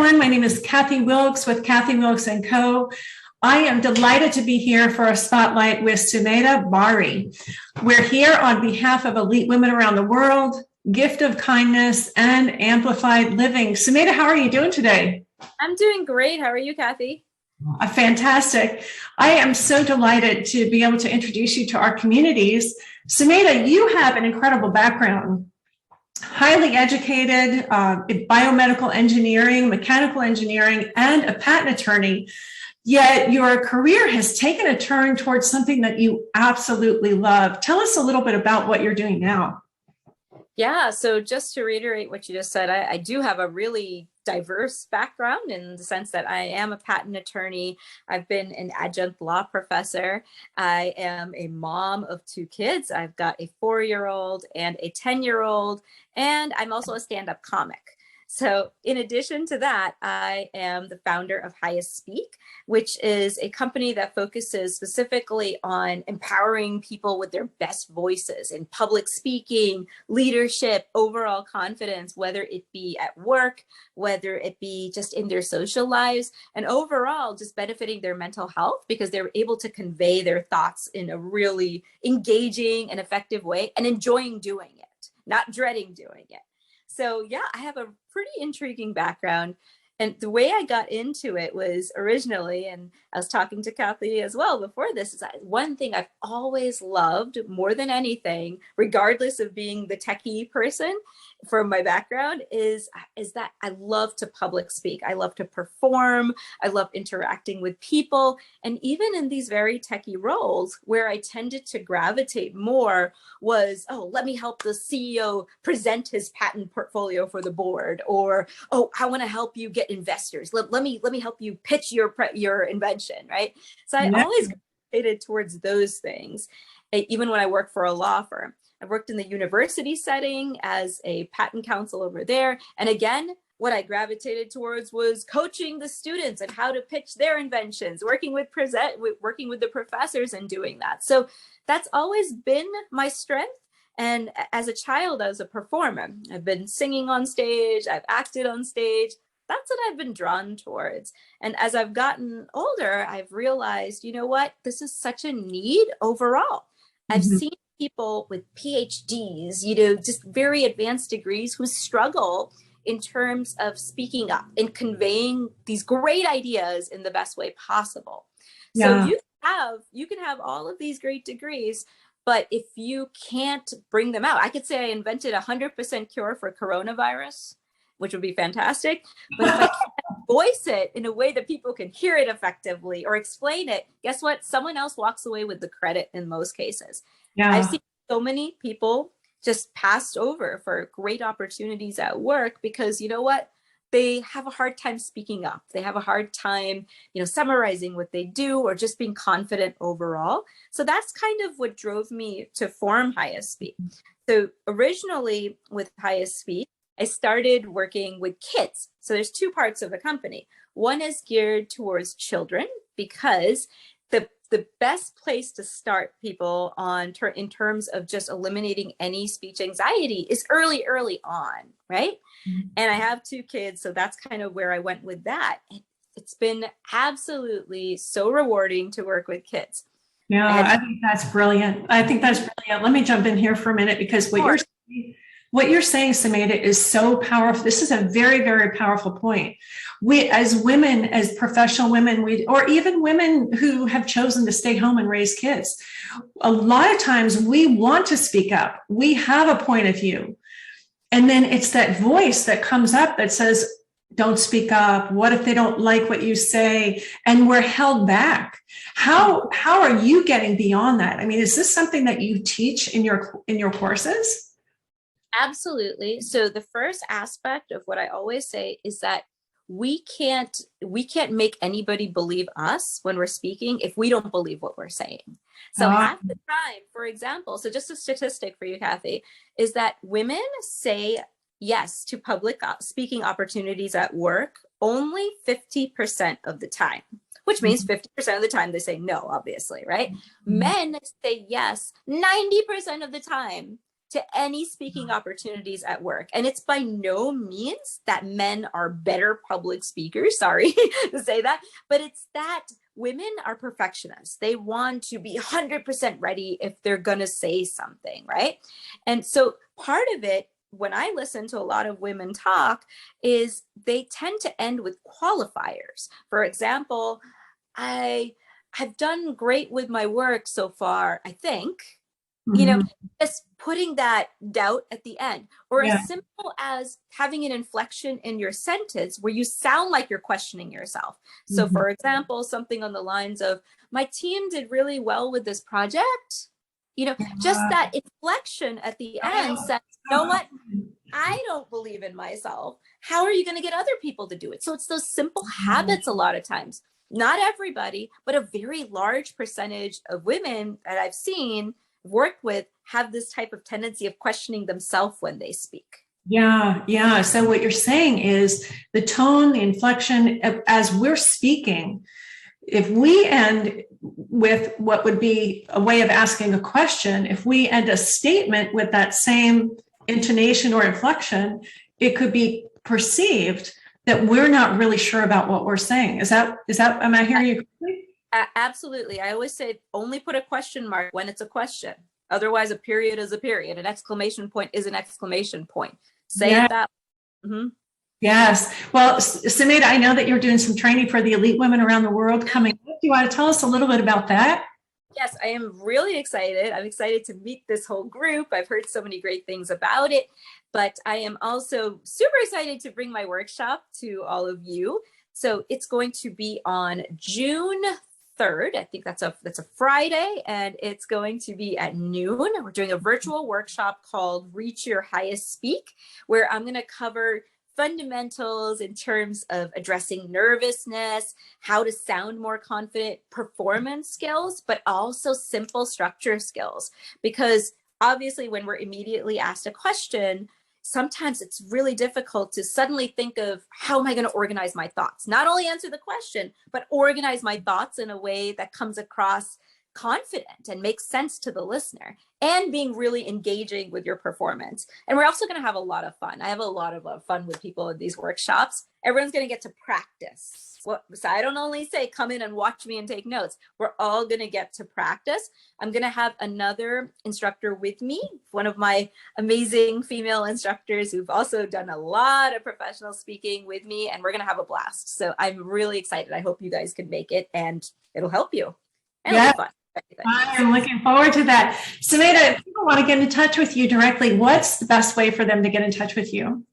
everyone. My name is Kathy Wilkes with Kathy Wilkes & Co. I am delighted to be here for a spotlight with Sumedha Bahri. We're here on behalf of elite women around the world, gift of kindness, and amplified living. Sumedha, how are you doing today? I'm doing great. How are you, Kathy? Fantastic. I am so delighted to be able to introduce you to our communities. Sumedha, you have an incredible background. Highly educated, biomedical engineering, mechanical engineering, and a patent attorney. Yet your career has taken a turn towards something that you absolutely love. Tell us a little bit about what you're doing now. Yeah, so just to reiterate what you just said, I do have a really diverse background in the sense that I am a patent attorney. I've been an adjunct law professor. I am a mom of 2 kids. I've got a 4-year-old and a 10-year-old, and I'm also a stand-up comic. So in addition to that, I am the founder of Highest Speak, which is a company that focuses specifically on empowering people with their best voices in public speaking, leadership, overall confidence, whether it be at work, whether it be just in their social lives, and overall just benefiting their mental health because they're able to convey their thoughts in a really engaging and effective way and enjoying doing it, not dreading doing it. So yeah, I have a pretty intriguing background. And the way I got into it was originally, and I was talking to Kathy as well before this, is that one thing I've always loved more than anything, regardless of being the techie person from my background, is that I love to public speak. I love to perform. I love interacting with people. And even in these very techie roles, where I tended to gravitate more was, oh, let me help the CEO present his patent portfolio for the board, or, oh, I want to help you get investors. Let me help you pitch your invention, right? So I always gravitated towards those things, even when I worked for a law firm. I worked in the university setting as a patent counsel over there. And again, what I gravitated towards was coaching the students and how to pitch their inventions, working with the professors and doing that. So that's always been my strength. And as a child, I was a performer. I've been singing on stage, I've acted on stage. That's what I've been drawn towards. And as I've gotten older, I've realized, you know what, this is such a need overall. I've seen people with PhDs, just very advanced degrees who struggle in terms of speaking up and conveying these great ideas in the best way possible. Yeah. So you can have all of these great degrees, but if you can't bring them out, I could say I invented 100% cure for coronavirus, which would be fantastic. But if I can't voice it in a way that people can hear it effectively or explain it, guess what? Someone else walks away with the credit in most cases. Yeah. I've seen so many people just passed over for great opportunities at work because, you know what? They have a hard time speaking up. They have a hard time, summarizing what they do or just being confident overall. So that's kind of what drove me to form Highest Speak. So originally with Highest Speak, I started working with kids. So there's 2 parts of the company. One is geared towards children because the best place to start people in terms of just eliminating any speech anxiety is early on, right? And I have 2 kids, so that's kind of where I went with that. It's been absolutely so rewarding to work with kids. Yeah, I think that's brilliant. Let me jump in here for a minute because what you're saying, Sumedha, is so powerful. This is a very, very powerful point. We, as women, as professional women, or even women who have chosen to stay home and raise kids, a lot of times we want to speak up. We have a point of view. And then it's that voice that comes up that says, don't speak up. What if they don't like what you say? And we're held back. How are you getting beyond that? I mean, is this something that you teach in your courses? Absolutely. So the first aspect of what I always say is that we can't make anybody believe us when we're speaking if we don't believe what we're saying. So half the time, for example, so just a statistic for you, Kathy, is that women say yes to public speaking opportunities at work only 50% of the time, which means 50% of the time they say no, obviously, right? Men say yes 90% of the time. to any speaking opportunities at work. And it's by no means that men are better public speakers, sorry to say that, but it's that women are perfectionists. They want to be 100% ready if they're going to say something, right? And so part of it, when I listen to a lot of women talk, is they tend to end with qualifiers. For example, I've done great with my work so far, I think. Just putting that doubt at the end, or as simple as having an inflection in your sentence where you sound like you're questioning yourself. So for example, something on the lines of, my team did really well with this project. Just that inflection at the end says, you know what? I don't believe in myself. How are you going to get other people to do it? So it's those simple habits a lot of times. Not everybody, but a very large percentage of women that I've seen, worked with, have this type of tendency of questioning themselves when they speak. Yeah. So what you're saying is the tone, the inflection, as we're speaking, if we end with what would be a way of asking a question, if we end a statement with that same intonation or inflection, it could be perceived that we're not really sure about what we're saying. Am I hearing you correctly? Absolutely. I always say only put a question mark when it's a question. Otherwise, a period is a period. An exclamation point is an exclamation point. Say it that way. Mm-hmm. Yes. Well, Sumedha, I know that you're doing some training for the elite women around the world coming up. Do you want to tell us a little bit about that? Yes, I am really excited. I'm excited to meet this whole group. I've heard so many great things about it, but I am also super excited to bring my workshop to all of you. So it's going to be on June 3rd. I think that's a Friday, and it's going to be at noon. We're doing a virtual workshop called Reach Your Highest Speak, where I'm going to cover fundamentals in terms of addressing nervousness, how to sound more confident, performance skills, but also simple structure skills. Because obviously when we're immediately asked a question, sometimes it's really difficult to suddenly think of, how am I going to organize my thoughts? Not only answer the question, but organize my thoughts in a way that comes across confident and makes sense to the listener, and being really engaging with your performance. And we're also going to have a lot of fun. I have a lot of fun with people in these workshops. Everyone's going to get to practice. So I don't only say come in and watch me and take notes. We're all going to get to practice. I'm going to have another instructor with me, one of my amazing female instructors who've also done a lot of professional speaking with me, and we're going to have a blast. So I'm really excited. I hope you guys can make it, and it'll help you. And it'll be fun. I am looking forward to that. Sumedha, if people want to get in touch with you directly, what's the best way for them to get in touch with you?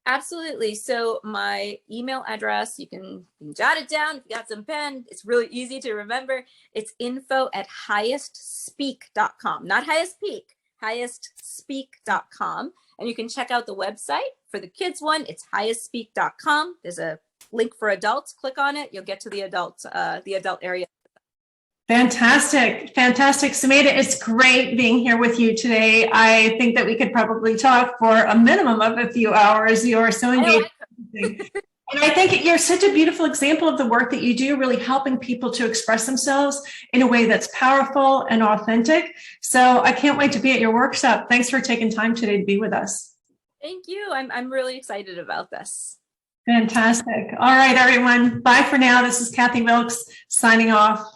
Absolutely. So my email address, you can jot it down if you got some pen. It's really easy to remember. It's info@highestspeak.com, not highest peak, highestspeak.com. And you can check out the website. For the kids one, it's highestspeak.com. There's a link for adults. Click on it. You'll get to the adult area. Fantastic. Sumedha, it's great being here with you today. I think that we could probably talk for a minimum of a few hours. You are so engaged. And I think you're such a beautiful example of the work that you do, really helping people to express themselves in a way that's powerful and authentic. So I can't wait to be at your workshop. Thanks for taking time today to be with us. Thank you. I'm really excited about this. Fantastic. All right, everyone. Bye for now. This is Kathy Wilkes signing off.